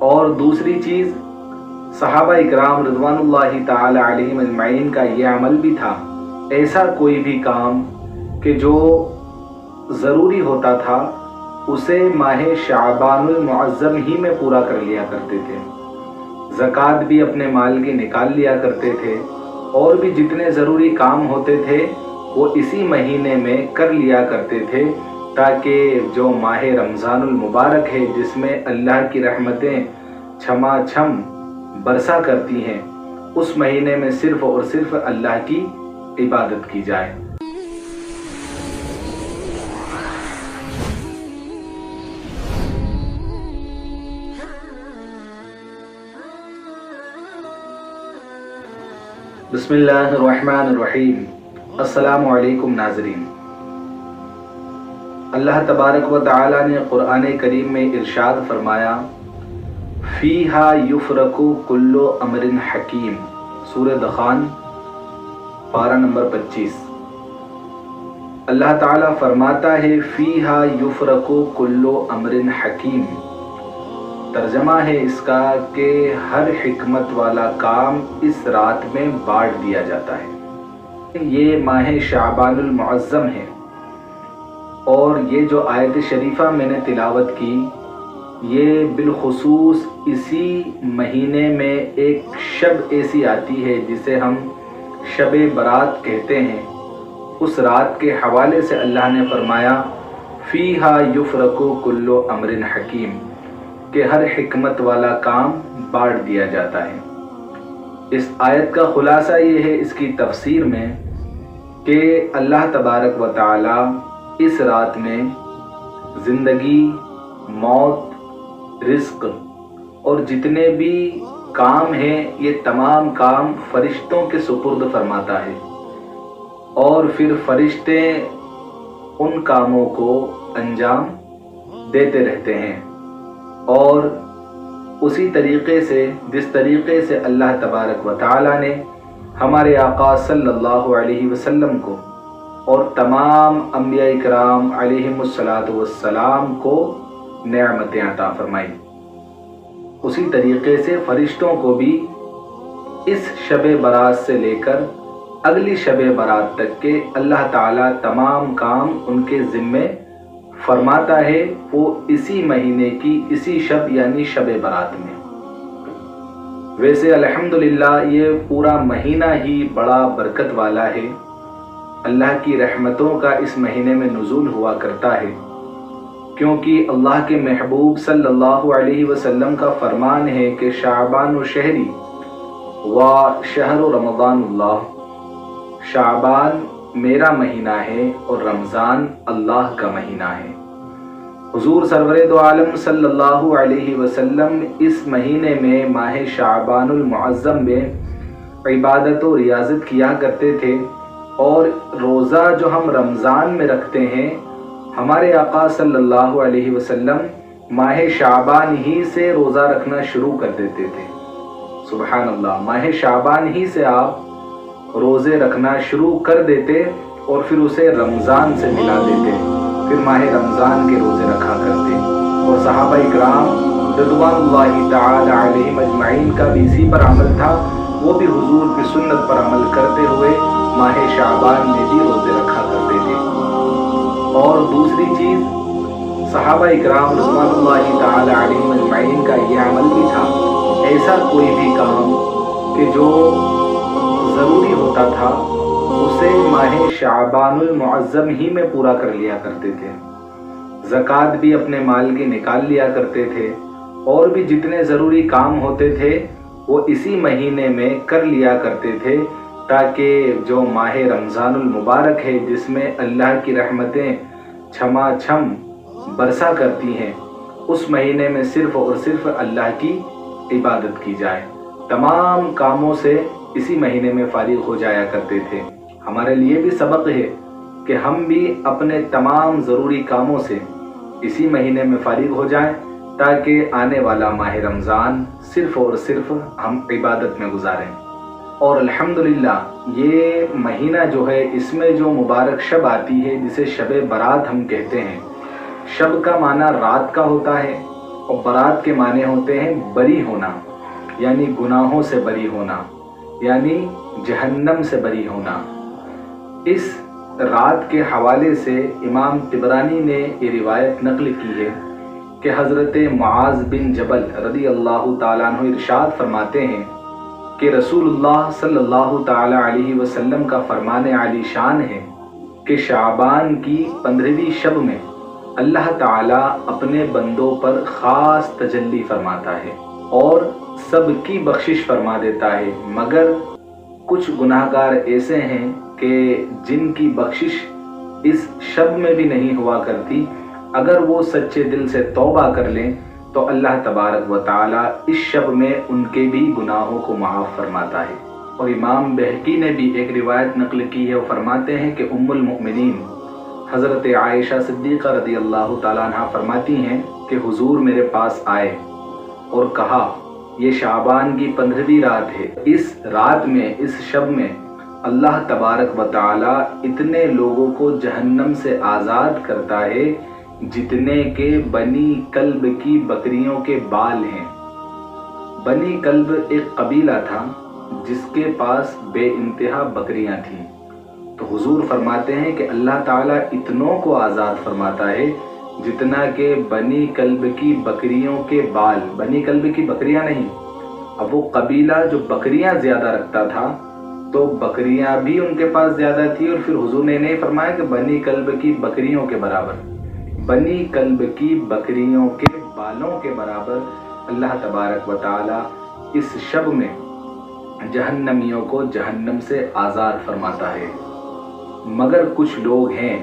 اور دوسری چیز صحابہ اکرام رضوانُاللہ تعالی علیہم اجمعین کا یہ عمل بھی تھا، ایسا کوئی بھی کام کہ جو ضروری ہوتا تھا اسے ماہ شعبان المعظم ہی میں پورا کر لیا کرتے تھے۔ زکوٰۃ بھی اپنے مال کی نکال لیا کرتے تھے، اور بھی جتنے ضروری کام ہوتے تھے وہ اسی مہینے میں کر لیا کرتے تھے، تاکہ جو ماہ رمضان المبارک ہے جس میں اللہ کی رحمتیں چھما چھم برسا کرتی ہیں، اس مہینے میں صرف اور صرف اللہ کی عبادت کی جائے۔ بسم اللہ الرحمن الرحیم۔ السلام علیکم ناظرین۔ اللہ تبارک و تعالی نے قرآن کریم میں ارشاد فرمایا، فیہا یفرق کل امر حکیم، سورہ دخان پارہ نمبر 25۔ اللہ تعالیٰ فرماتا ہے فیہا یفرق کل امر حکیم، ترجمہ ہے اس کا کہ ہر حکمت والا کام اس رات میں بانٹ دیا جاتا ہے۔ یہ ماہ شعبان المعظم ہے، اور یہ جو آیت شریفہ میں نے تلاوت کی یہ بالخصوص اسی مہینے میں ایک شب ایسی آتی ہے جسے ہم شب برات کہتے ہیں، اس رات کے حوالے سے اللہ نے فرمایا فیہا یفرق کل امر حکیم، کہ ہر حکمت والا کام بانٹ دیا جاتا ہے۔ اس آیت کا خلاصہ یہ ہے اس کی تفسیر میں کہ اللہ تبارک و تعالی اس رات میں زندگی، موت، رزق اور جتنے بھی کام ہیں یہ تمام کام فرشتوں کے سپرد فرماتا ہے، اور پھر فرشتے ان کاموں کو انجام دیتے رہتے ہیں، اور اسی طریقے سے جس طریقے سے اللہ تبارک و تعالی نے ہمارے آقا صلی اللہ علیہ وسلم کو اور تمام انبیاء کرام علیہم السلام کو نعمتیں عطا فرمائی، اسی طریقے سے فرشتوں کو بھی اس شب برات سے لے کر اگلی شب برات تک کے اللہ تعالیٰ تمام کام ان کے ذمے فرماتا ہے، وہ اسی مہینے کی اسی شب یعنی شب برات میں۔ ویسے الحمدللہ یہ پورا مہینہ ہی بڑا برکت والا ہے، اللہ کی رحمتوں کا اس مہینے میں نزول ہوا کرتا ہے، کیونکہ اللہ کے محبوب صلی اللہ علیہ وسلم کا فرمان ہے کہ شعبان شہری و شہر رمضان اللہ، شعبان میرا مہینہ ہے اور رمضان اللہ کا مہینہ ہے۔ حضور سرور دو عالم صلی اللہ علیہ وسلم اس مہینے میں ماہ شعبان المعظم میں عبادت و ریاضت کیا کرتے تھے، اور روزہ جو ہم رمضان میں رکھتے ہیں ہمارے آقا صلی اللہ علیہ وسلم ماہ شعبان ہی سے روزہ رکھنا شروع کر دیتے تھے۔ سبحان اللہ، ماہ شعبان ہی سے آپ روزے رکھنا شروع کر دیتے اور پھر اسے رمضان سے ملا دیتے، پھر ماہ رمضان کے روزے رکھا کرتے، اور صحابہ اکرام رضوان اللہ تعالی علیہم اجمعین کا بھی اسی پر عمل تھا، وہ بھی حضور کی سنت پر عمل کرتے ہوئے ماہ شعبان میں بھی روزے رکھا کرتے تھے۔ اور دوسری چیز صحابہ اکرام رضوان اللہ تعالی علیہم اجمعین کا یہ عمل بھی تھا، ایسا کوئی بھی کام کہ جو ضروری ہوتا تھا اسے ماہ شعبان المعظم ہی میں پورا کر لیا کرتے تھے۔ زکوٰۃ بھی اپنے مال کی نکال لیا کرتے تھے، اور بھی جتنے ضروری کام ہوتے تھے وہ اسی مہینے میں کر لیا کرتے تھے، تاکہ جو ماہ رمضان المبارک ہے جس میں اللہ کی رحمتیں چھما چھم برسا کرتی ہیں، اس مہینے میں صرف اور صرف اللہ کی عبادت کی جائے۔ تمام کاموں سے اسی مہینے میں فارغ ہو جایا کرتے تھے۔ ہمارے لیے بھی سبق ہے کہ ہم بھی اپنے تمام ضروری کاموں سے اسی مہینے میں فارغ ہو جائیں، تاکہ آنے والا ماہ رمضان صرف اور صرف ہم عبادت میں گزاریں۔ اور الحمدللہ یہ مہینہ جو ہے اس میں جو مبارک شب آتی ہے جسے شب برات ہم کہتے ہیں، شب کا معنی رات کا ہوتا ہے और बरात के माने होते हैं बरी होना, यानी गुनाहों से बरी होना, यानी जहन्नम से बरी होना। इस रात के हवाले से इमाम तिबरानी ने ये रिवायत नकल की है कि हज़रत मुआज़ बिन जबल रज़ी अल्लाह ताला अन्हु इरशाद फरमाते हैं कि रसूलुल्लाह सल्लल्लाहु ताला अलैहि वसल्लम का फरमाने आली शान है कि शाबान की 15वीं शब में अल्लाह ताला अपने बंदों पर ख़ास तजल्ली फरमाता है और सबकी बख्शिश फरमा देता है, मगर कुछ गुनाहगार ऐसे हैं कि जिनकी बख्शिश इस शब में भी नहीं हुआ करती। अगर वो सच्चे दिल से तौबा कर लें तो अल्लाह तबारक व ताला इस शब में उनके भी गुनाहों को माफ़ फरमाता है। और इमाम बहकी ने भी एक रिवायत नकल की है, वो फरमाते हैं कि उम्मुल मुमिनीन हज़रत आयशा सिद्दीक़ा रज़ी अल्लाह ताला अन्हा फरमाती हैं कि हुजूर मेरे पास आए और कहा, ये शाबान की 15वीं रात है। इस रात में, इस शब में अल्लाह तबारक व ताला इतने लोगों को जहन्नम से आज़ाद करता है जितने के बनी कल्ब की बकरियों के बाल हैं। बनी कल्ब एक कबीला था जिसके पास बेइंतहा बकरियां थीं। तो हुजूर फरमाते हैं कि अल्लाह ताला इतनों को आज़ाद फरमाता है जितना के बनी कल्ब की बकरियों के बाल। बनी कल्ब की बकरियां नहीं, अब वो कबीला जो बकरियां ज़्यादा रखता था तो बकरियां भी उनके पास ज़्यादा थी, और फिर हुजूर ने नहीं फरमाया कि बनी कल्ब की बकरियों के बराबर, बनी कल्ब की बकरियों के बालों के बराबर अल्लाह तबारक व ताला इस शब में जहन्नमियों को जहन्नम से आज़ाद फरमाता है। मगर कुछ लोग हैं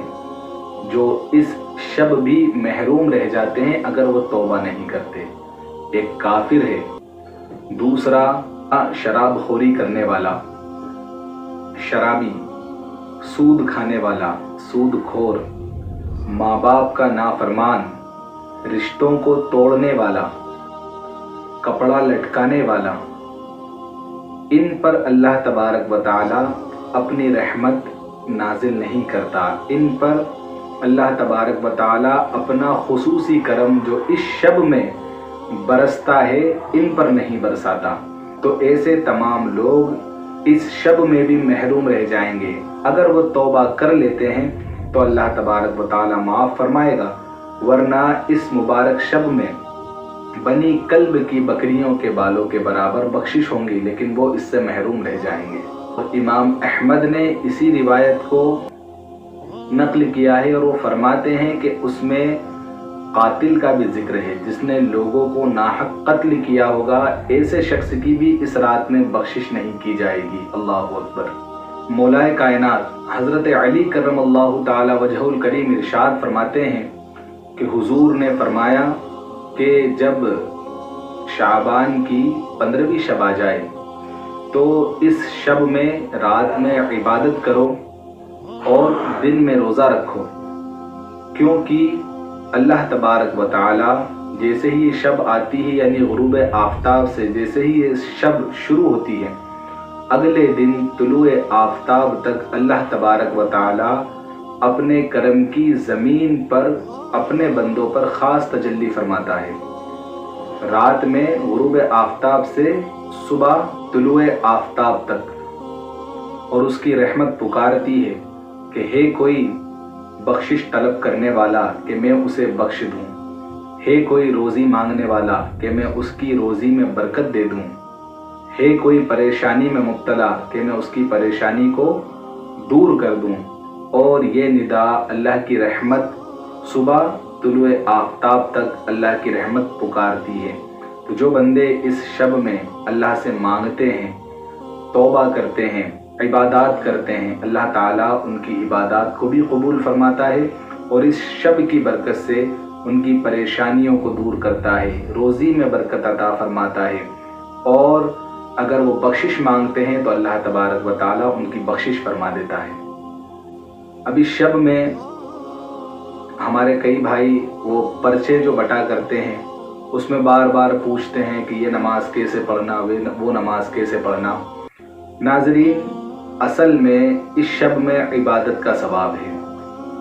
जो इस शब भी महरूम रह जाते हैं अगर वो तौबा नहीं करते। एक काफिर है, दूसरा शराब खोरी करने वाला, शराबी, सूद खाने वाला, सूद खोर, माँ बाप का नाफरमान, रिश्तों को तोड़ने वाला, कपड़ा लटकाने वाला, इन पर अल्लाह तबारक व ताला अपनी रहमत नाजिल नहीं करता। इन पर अल्लाह तबारक व ताला अपना खुसूसी करम जो इस शब में बरसता है इन पर नहीं बरसाता। तो ऐसे तमाम लोग इस शब में भी महरूम रह जाएंगे। अगर वो तौबा कर लेते हैं तो अल्लाह तबारक व ताला माफ़ फरमाएगा, वरना इस मुबारक शब में बनी कल्ब की बकरियों के बालों के बराबर बख्शिश होंगी, लेकिन वो इससे महरूम रह जाएंगे। और इमाम अहमद ने इसी रिवायत को नकल किया है और वो फरमाते हैं कि उसमें कातिल का भी जिक्र है, जिसने लोगों को नाहक कत्ल किया होगा, ऐसे शख्स की भी इस रात में बख्शिश नहीं की जाएगी। अल्लाहु अकबर। मौलाए कायनात हज़रत अली करमल्लाहु ताला वजहुल करीम इरशाद फरमाते हैं कि हुजूर ने फरमाया कि जब शाबान की 15वीं शब आ जाए तो इस शब में रात में इबादत करो और दिन में रोज़ा रखो, क्योंकि अल्लाह तबारक व ताला जैसे ही ये शब आती है, यानी गुरूब आफ्ताब से जैसे ही ये शब शुरू होती है, अगले दिन तुलुए आफ्ताब तक अल्लाह तबारक व ताला अपने करम की ज़मीन पर अपने बंदों पर ख़ास तजल्ली फरमाता है। रात में गुरूब आफ्ताब से सुबह तुलुए आफ्ताब तक, और उसकी रहमत पुकारती है कि हे कोई बख्शिश तलब करने वाला कि मैं उसे बख्श दूं, हे कोई रोज़ी मांगने वाला कि मैं उसकी रोज़ी में बरकत दे दूं, हे कोई परेशानी में मुब्तला कि मैं उसकी परेशानी को दूर कर दूं। और ये निदा अल्लाह की रहमत सुबह तुलुए आफ्ताब तक अल्लाह की रहमत पुकारती है। तो जो बंदे इस शब में अल्लाह से मांगते हैं, तौबा करते हैं, इबादत करते हैं, अल्लाह ताला उनकी इबादत को भी कबूल फरमाता है और इस शब की बरकत से उनकी परेशानियों को दूर करता है, रोज़ी में बरकत अता फरमाता है। और अगर वो बख्शिश मांगते हैं तो अल्लाह तबारक व ताला उनकी बख्शिश फरमा देता है। अब इस शब में हमारे कई भाई वो पर्चे जो बटा करते हैं उसमें बार बार पूछते हैं कि ये नमाज कैसे पढ़ना, वो नमाज कैसे पढ़ना। नाज़रीन, असल में इस शब में इबादत का सवाब है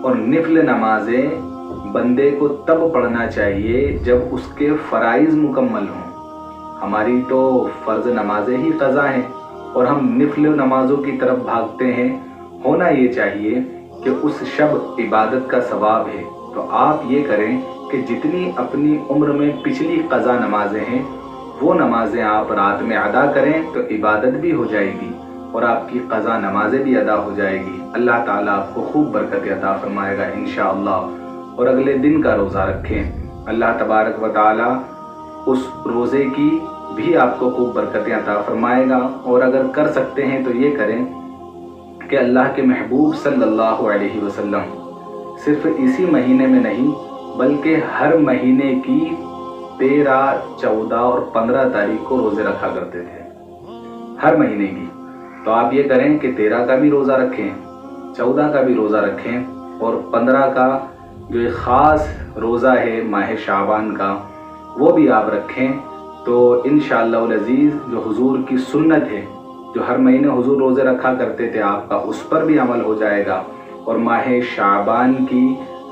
और निफल नमाजें बंदे को तब पढ़ना चाहिए जब उसके फ़राइज़ मुकम्मल हों। हमारी तो फ़र्ज़ नमाज़ें ही क़ज़ा हैं और हम निफ़िल नमाज़ों की तरफ भागते हैं। होना ये चाहिए कि उस शब इबादत का सवाब है। तो आप ये करें कि जितनी अपनी उम्र में पिछली क़ज़ा नमाज़ें हैं वो नमाज़ें आप रात में अदा करें तो इबादत भी हो जाएगी और आपकी क़ज़ा नमाज़ें भी अदा हो जाएगी। अल्लाह ताला आपको खूब बरकत अता फरमाएगा इंशाअल्लाह। और अगले दिन का रोज़ा रखें, अल्लाह तबारक व तआला उस रोज़े की भी आपको खूब बरकतें अता फरमाएगा। और अगर कर सकते हैं तो ये करें कि अल्लाह के महबूब सल्लल्लाहु अलैहि वसल्लम सिर्फ इसी महीने में नहीं बल्कि हर महीने की 13, 14 और 15 तारीख को रोज़े रखा करते थे, हर महीने की। तो आप ये करें कि 13 का भी रोज़ा रखें, 14 का भी रोज़ा रखें और 15 का जो एक ख़ास रोज़ा है माह शाबान का वो भी आप रखें। तो इंशाअल्लाह अज़ीज़ जो हुजूर की सुन्नत है, जो हर महीने हुजूर रोज़े रखा करते थे आपका, उस पर भी अमल हो जाएगा और माह शाबान की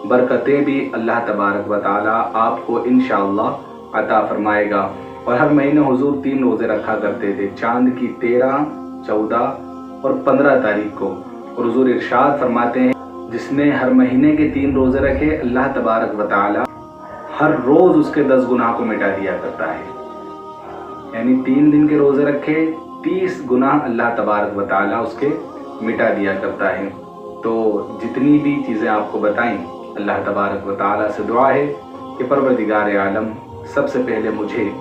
बरकतें भी अल्लाह तबारक व तआला आपको इंशाअल्लाह अता फरमाएगा। और हर महीने हुजूर 3 रोज़े रखा करते थे, चांद की 13, 14 और 15 तारीख को। और हुजूर इरशाद फरमाते हैं जिसने हर महीने के 3 रोज़े रखे अल्लाह तबारक व तआला हर रोज़ उसके 10 गुनाह को मिटा दिया करता है। यानी 3 दिन के रोज़े रखे 30 गुनाह अल्लाह तबारक व तआला उसके मिटा दिया करता है। तो जितनी भी चीज़ें आपको बताईं, अल्लाह तबारक व तआला से दुआ है कि परवरदिगार आलम सबसे पहले मुझे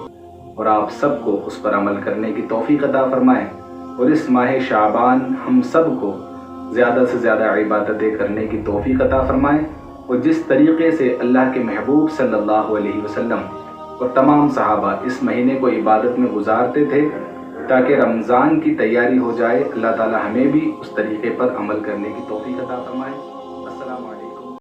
और आप सबको उस पर अमल करने की तौफीक अता फरमाएं और इस माह शाबान हम सब को ज़्यादा से ज़्यादा इबादतें करने की तौफीक अता फरमाएं। और जिस तरीक़े से अल्लाह के महबूब सल्लल्लाहु अलैहि वसल्लम और तमाम सहाबा इस महीने को इबादत में गुजारते थे ताकि रमज़ान की तैयारी हो जाए, अल्लाह ताला हमें भी उस तरीक़े पर अमल करने की तौफीक अता फरमाए।